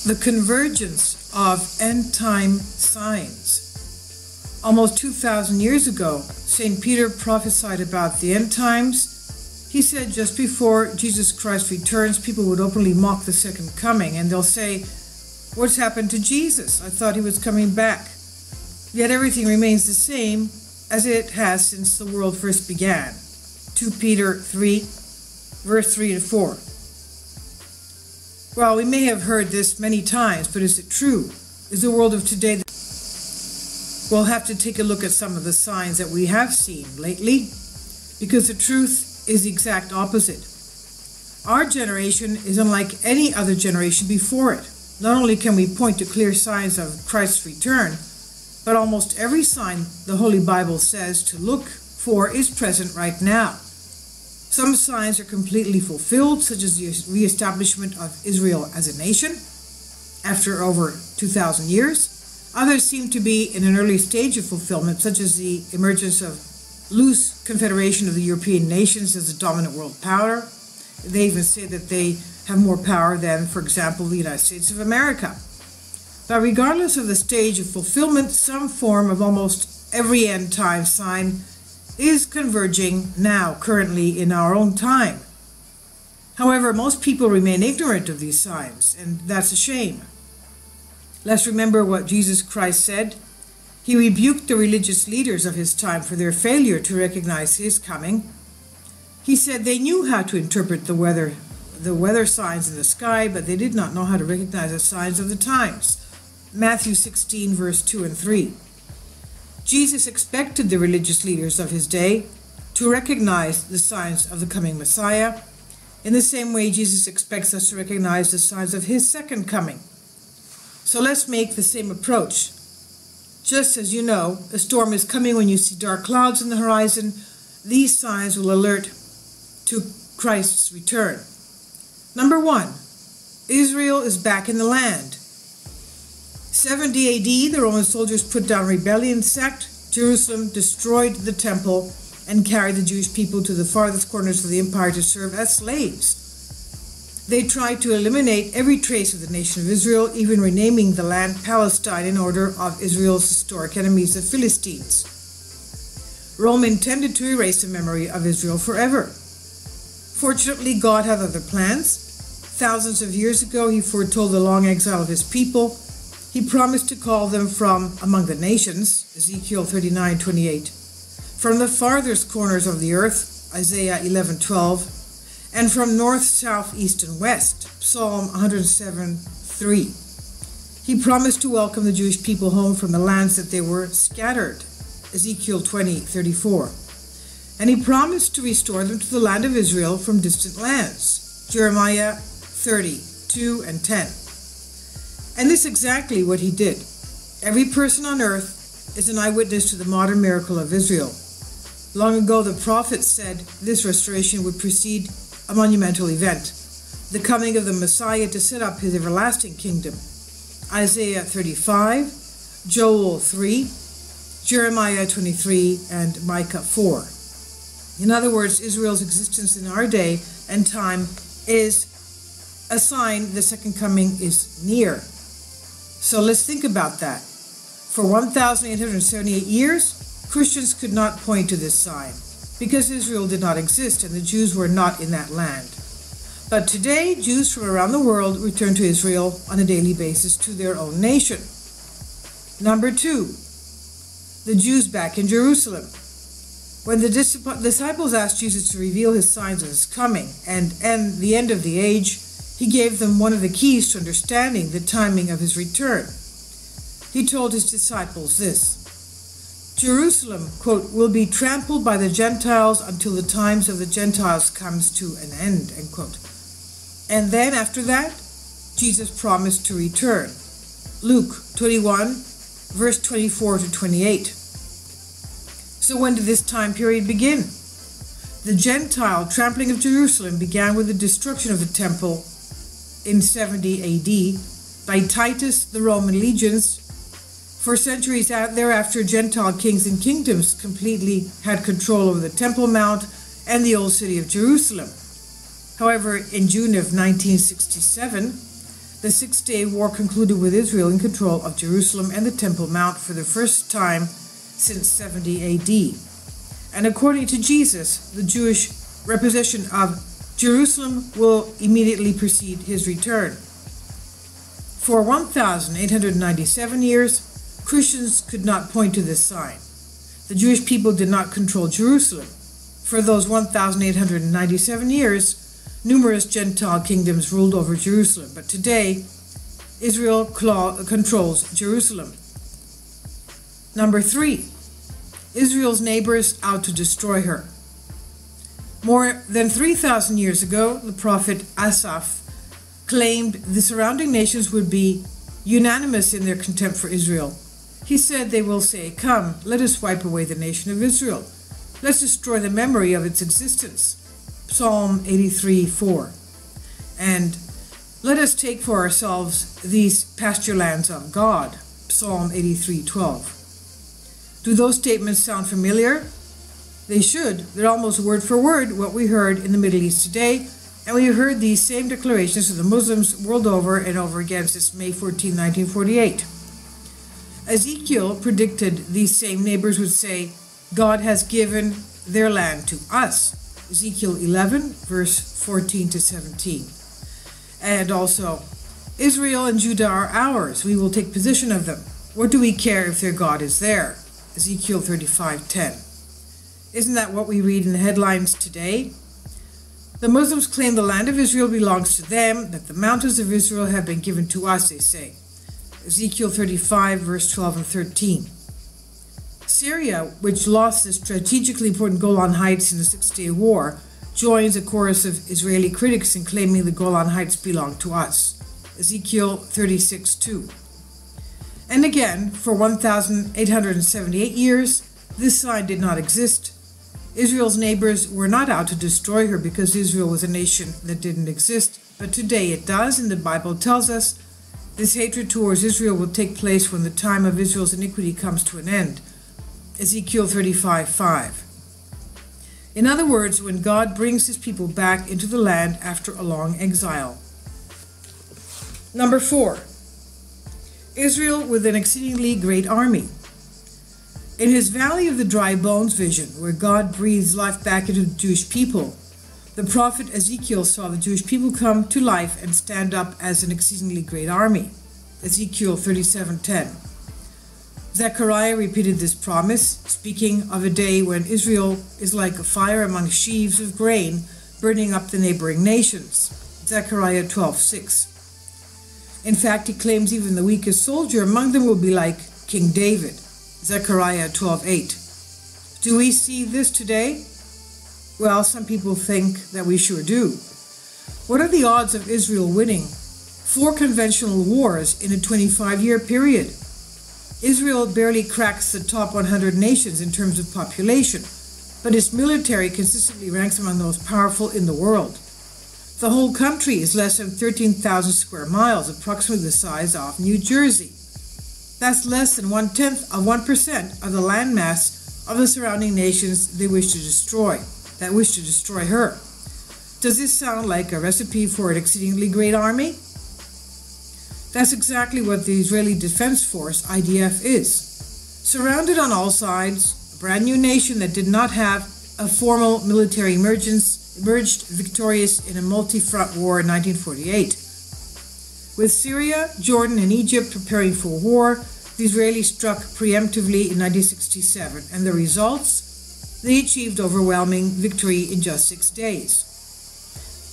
the convergence of end-time signs. Almost 2,000 years ago, St. Peter prophesied about the end times. He said just before Jesus Christ returns, people would openly mock the second coming, and they'll say, "What's happened to Jesus? I thought he was coming back." Yet everything remains the same as it has since the world first began. 2 Peter 3, verse 3 and 4. Well, we may have heard this many times, but is it true? Is the world of today? We'll have to take a look at some of the signs that we have seen lately, because the truth is the exact opposite. Our generation is unlike any other generation before it. Not only can we point to clear signs of Christ's return, but almost every sign the Holy Bible says to look for is present right now. Some signs are completely fulfilled, such as the reestablishment of Israel as a nation after over 2,000 years. Others seem to be in an early stage of fulfillment, such as the emergence of loose confederation of the European nations as the dominant world power. They even say that they have more power than, for example, the United States of America. But regardless of the stage of fulfillment, some form of almost every end-time sign is converging now, currently in our own time. However, most people remain ignorant of these signs, and that's a shame. Let's remember what Jesus Christ said. He rebuked the religious leaders of his time for their failure to recognize his coming. He said they knew how to interpret the weather signs in the sky, but they did not know how to recognize the signs of the times. Matthew 16, verse 2 and 3. Jesus expected the religious leaders of his day to recognize the signs of the coming Messiah. In the same way, Jesus expects us to recognize the signs of his second coming. So let's make the same approach. Just as you know, a storm is coming when you see dark clouds on the horizon, these signs will alert to Christ's return. Number 1, Israel is back in the land. 70 AD, the Roman soldiers put down rebellion, sacked Jerusalem, destroyed the temple, and carried the Jewish people to the farthest corners of the empire to serve as slaves. They tried to eliminate every trace of the nation of Israel, even renaming the land Palestine in order of Israel's historic enemies, the Philistines. Rome intended to erase the memory of Israel forever. Fortunately, God had other plans. Thousands of years ago, he foretold the long exile of his people. He promised to call them from among the nations, Ezekiel 39:28, from the farthest corners of the earth, Isaiah 11:12, and from north, south, east, and west, Psalm 107:3. He promised to welcome the Jewish people home from the lands that they were scattered, Ezekiel 20:34. And he promised to restore them to the land of Israel from distant lands, Jeremiah 30:2 and 10. And this is exactly what he did. Every person on earth is an eyewitness to the modern miracle of Israel. Long ago, the prophets said this restoration would precede a monumental event, the coming of the Messiah to set up his everlasting kingdom. Isaiah 35, Joel 3, Jeremiah 23, and Micah 4. In other words, Israel's existence in our day and time is a sign the second coming is near. So let's think about that. For 1,878 years, Christians could not point to this sign because Israel did not exist and the Jews were not in that land. But today, Jews from around the world return to Israel on a daily basis to their own nation. Number 2, the Jews back in Jerusalem. When the disciples asked Jesus to reveal his signs of his coming and the end of the age, he gave them one of the keys to understanding the timing of his return. He told his disciples this: Jerusalem, quote, will be trampled by the Gentiles until the times of the Gentiles comes to an end, end quote. And then after that, Jesus promised to return. Luke 21, verse 24 to 28. So when did this time period begin? The Gentile trampling of Jerusalem began with the destruction of the temple in 70 AD by Titus, the Roman legions. For centuries thereafter, Gentile kings and kingdoms completely had control over the Temple Mount and the old city of Jerusalem. However, in June of 1967, The Six-Day War concluded with Israel in control of Jerusalem and the Temple Mount for the first time since 70 AD. And according to Jesus, the Jewish repossession of Jerusalem will immediately precede his return. For 1,897 years, Christians could not point to this sign. The Jewish people did not control Jerusalem. For those 1,897 years, numerous Gentile kingdoms ruled over Jerusalem, but today, Israel controls Jerusalem. Number 3, Israel's neighbors out to destroy her. More than 3,000 years ago, the prophet Asaph claimed the surrounding nations would be unanimous in their contempt for Israel. He said they will say, "Come, let us wipe away the nation of Israel. Let's destroy the memory of its existence." Psalm 83:4. And let us take for ourselves these pasture lands of God. Psalm 83:12. Do those statements sound familiar? They should. They're almost word for word what we heard in the Middle East today, and we heard these same declarations of the Muslims world over and over again since May 14, 1948. Ezekiel predicted these same neighbors would say, "God has given their land to us." Ezekiel 11, verse 14 to 17. And also, "Israel and Judah are ours. We will take possession of them. What do we care if their God is there?" Ezekiel 35:10. Isn't that what we read in the headlines today? The Muslims claim the land of Israel belongs to them, that the mountains of Israel have been given to us, they say. Ezekiel 35, verse 12 and 13. Syria, which lost the strategically important Golan Heights in the Six-Day War, joins a chorus of Israeli critics in claiming the Golan Heights belong to us. Ezekiel 36:2. And again, for 1,878 years, this sign did not exist. Israel's neighbors were not out to destroy her because Israel was a nation that didn't exist, but today it does, and the Bible tells us this hatred towards Israel will take place when the time of Israel's iniquity comes to an end. Ezekiel 35:5. In other words, when God brings his people back into the land after a long exile. Number 4, Israel with an exceedingly great army. In his Valley of the Dry Bones vision, where God breathes life back into the Jewish people, the prophet Ezekiel saw the Jewish people come to life and stand up as an exceedingly great army. Ezekiel 37:10. Zechariah repeated this promise, speaking of a day when Israel is like a fire among sheaves of grain, burning up the neighboring nations. Zechariah 12:6. In fact, he claims even the weakest soldier among them will be like King David. Zechariah 12:8. Do we see this today? Well, some people think that we sure do. What are the odds of Israel winning 4 conventional wars in a 25-year period? Israel barely cracks the top 100 nations in terms of population, but its military consistently ranks among the most powerful in the world. The whole country is less than 13,000 square miles, approximately the size of New Jersey. That's less than 1% of the landmass of the surrounding nations that wish to destroy her. Does this sound like a recipe for an exceedingly great army? That's exactly what the Israeli Defense Force, IDF, is. Surrounded on all sides, a brand new nation that did not have a formal military emerged victorious in a multi-front war in 1948. With Syria, Jordan, and Egypt preparing for war, the Israelis struck preemptively in 1967, and the results? They achieved overwhelming victory in just 6 days.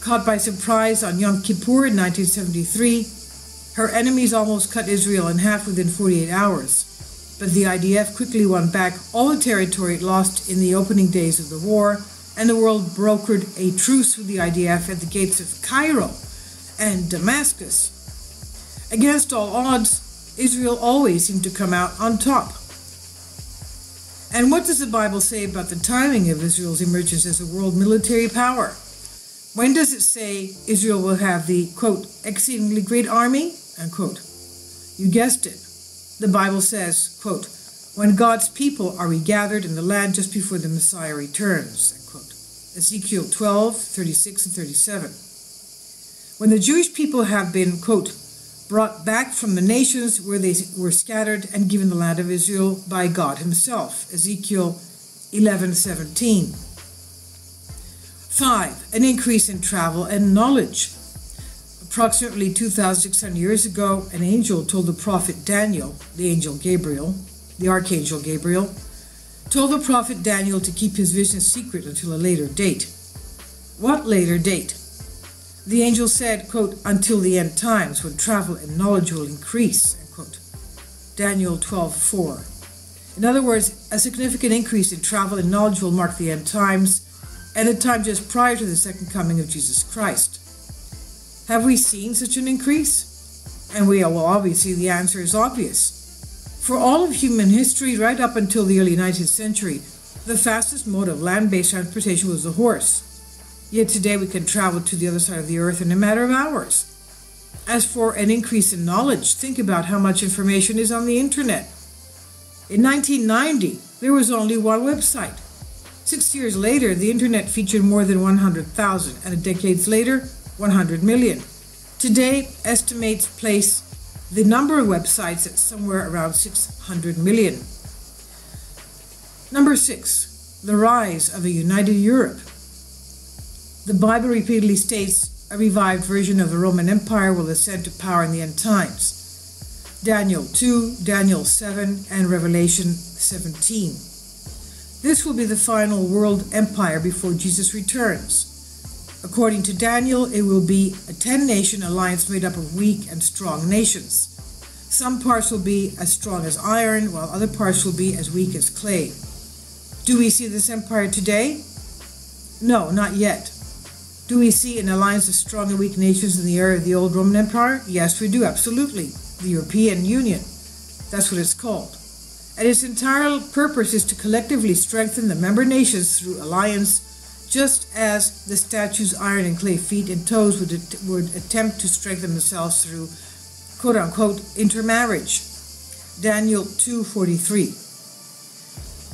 Caught by surprise on Yom Kippur in 1973, her enemies almost cut Israel in half within 48 hours, but the IDF quickly won back all the territory it lost in the opening days of the war, and the world brokered a truce with the IDF at the gates of Cairo and Damascus. Against all odds, Israel always seemed to come out on top. And what does the Bible say about the timing of Israel's emergence as a world military power? When does it say Israel will have the, quote, exceedingly great army, unquote? You guessed it. The Bible says, quote, when God's people are regathered in the land just before the Messiah returns, unquote. Ezekiel 12:36 and 37. When the Jewish people have been, quote, brought back from the nations where they were scattered and given the land of Israel by God himself. Ezekiel 11:17. 5. An increase in travel and knowledge. Approximately 2,600 years ago, an angel told the prophet Daniel, the archangel Gabriel, told the prophet Daniel to keep his vision secret until a later date. What later date? The angel said, quote, until the end times when travel and knowledge will increase, end quote. Daniel 12:4. In other words, a significant increase in travel and knowledge will mark the end times and the time just prior to the second coming of Jesus Christ. Have we seen such an increase? And obviously the answer is obvious. For all of human history, right up until the early 19th century, the fastest mode of land-based transportation was the horse. Yet today we can travel to the other side of the earth in a matter of hours. As for an increase in knowledge, think about how much information is on the internet. In 1990, there was only one website. 6 years later, the internet featured more than 100,000, and decades later, 100 million. Today, estimates place the number of websites at somewhere around 600 million. Number 6, the rise of a united Europe. The Bible repeatedly states a revived version of the Roman Empire will ascend to power in the end times. Daniel 2, Daniel 7, and Revelation 17. This will be the final world empire before Jesus returns. According to Daniel, it will be a 10-nation alliance made up of weak and strong nations. Some parts will be as strong as iron, while other parts will be as weak as clay. Do we see this empire today? No, not yet. Do we see an alliance of strong and weak nations in the era of the old Roman Empire? Yes, we do, absolutely. The European Union. That's what it's called. And its entire purpose is to collectively strengthen the member nations through alliance, just as the statue's iron and clay feet and toes would attempt to strengthen themselves through quote-unquote intermarriage. Daniel 2:43.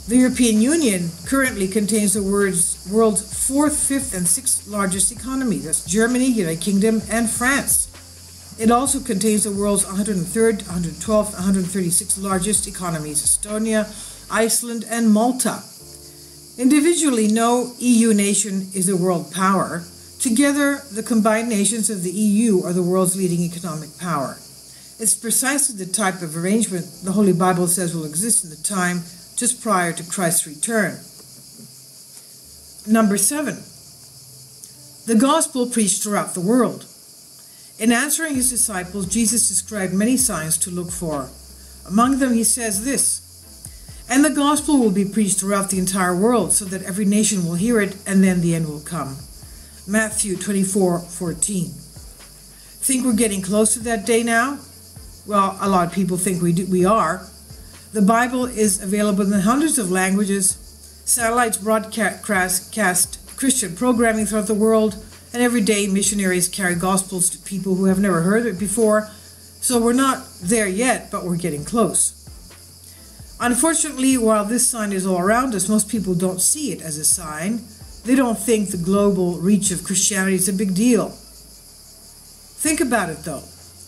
The European Union currently contains the world's 4th, 5th, and 6th largest economy. That's Germany, United Kingdom, and France. It also contains the world's 103rd, 112th, 136th largest economies, Estonia, Iceland, and Malta. Individually, no EU nation is a world power. Together, the combined nations of the EU are the world's leading economic power. It's precisely the type of arrangement the Holy Bible says will exist in the time just prior to Christ's return. Number 7, the gospel preached throughout the world. In answering his disciples, Jesus described many signs to look for. Among them, he says this, and the gospel will be preached throughout the entire world so that every nation will hear it, and then the end will come. Matthew 24:14. Think we're getting close to that day now? Well, a lot of people think we are. The Bible is available in hundreds of languages. Satellites broadcast Christian programming throughout the world, and every day missionaries carry gospels to people who have never heard it before. So we're not there yet, but we're getting close. Unfortunately, while this sign is all around us, most people don't see it as a sign. They don't think the global reach of Christianity is a big deal. Think about it, though.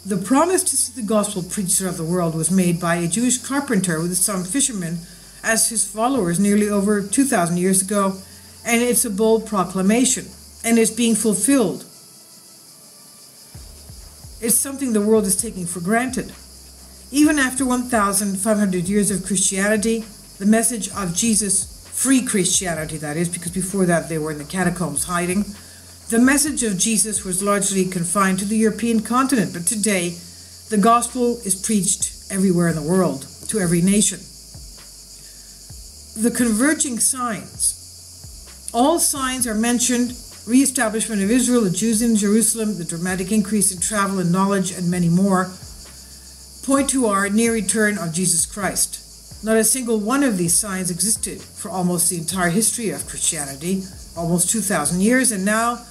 The promise to see the gospel preached throughout the world was made by a Jewish carpenter with some fishermen as his followers nearly over 2,000 years ago, and it's a bold proclamation, and it's being fulfilled. It's something the world is taking for granted. Even after 1,500 years of Christianity, the message of Jesus, free Christianity that is, because before that they were in the catacombs hiding, the message of Jesus was largely confined to the European continent, but today the gospel is preached everywhere in the world, to every nation. The converging signs. All signs are mentioned: re-establishment of Israel, the Jews in Jerusalem, the dramatic increase in travel and knowledge, and many more, point to our near return of Jesus Christ. Not a single one of these signs existed for almost the entire history of Christianity, almost 2,000 years, and now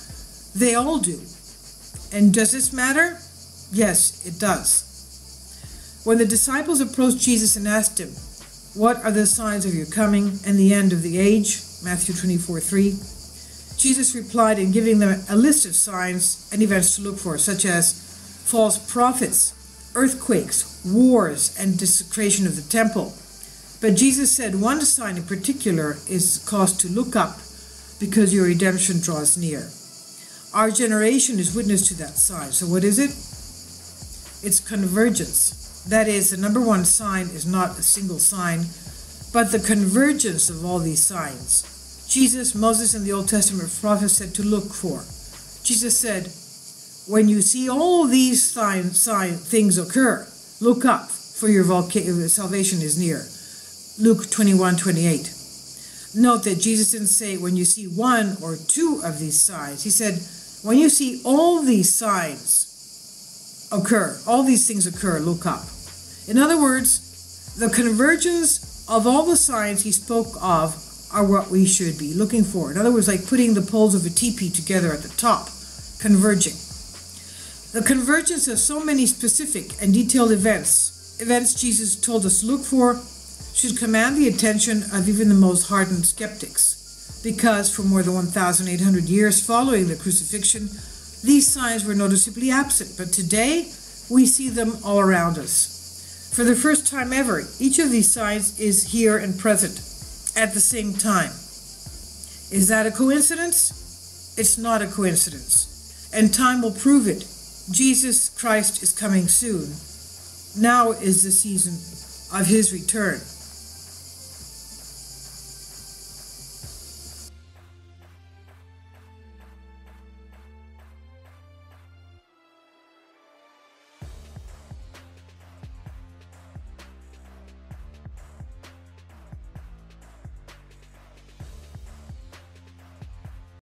they all do. And does this matter? Yes, it does. When the disciples approached Jesus and asked him, "What are the signs of your coming and the end of the age?" Matthew 24:3. Jesus replied in giving them a list of signs and events to look for, such as false prophets, earthquakes, wars, and desecration of the temple. But Jesus said one sign in particular is caused to look up because your redemption draws near. Our generation is witness to that sign. So what is it? It's convergence. That is, the number one sign is not a single sign, but the convergence of all these signs. Jesus, Moses, and the Old Testament prophets said to look for. Jesus said, when you see all these things occur, look up, for your salvation is near. Luke 21:28. Note that Jesus didn't say when you see one or two of these signs. He said, when you see all these signs occur, all these things occur, look up. In other words, the convergence of all the signs he spoke of are what we should be looking for. In other words, like putting the poles of a teepee together at the top, converging. The convergence of so many specific and detailed events Jesus told us to look for, should command the attention of even the most hardened skeptics, because for more than 1,800 years following the crucifixion, these signs were noticeably absent, but today we see them all around us. For the first time ever, each of these signs is here and present at the same time. Is that a coincidence? It's not a coincidence, and time will prove it. Jesus Christ is coming soon. Now is the season of his return.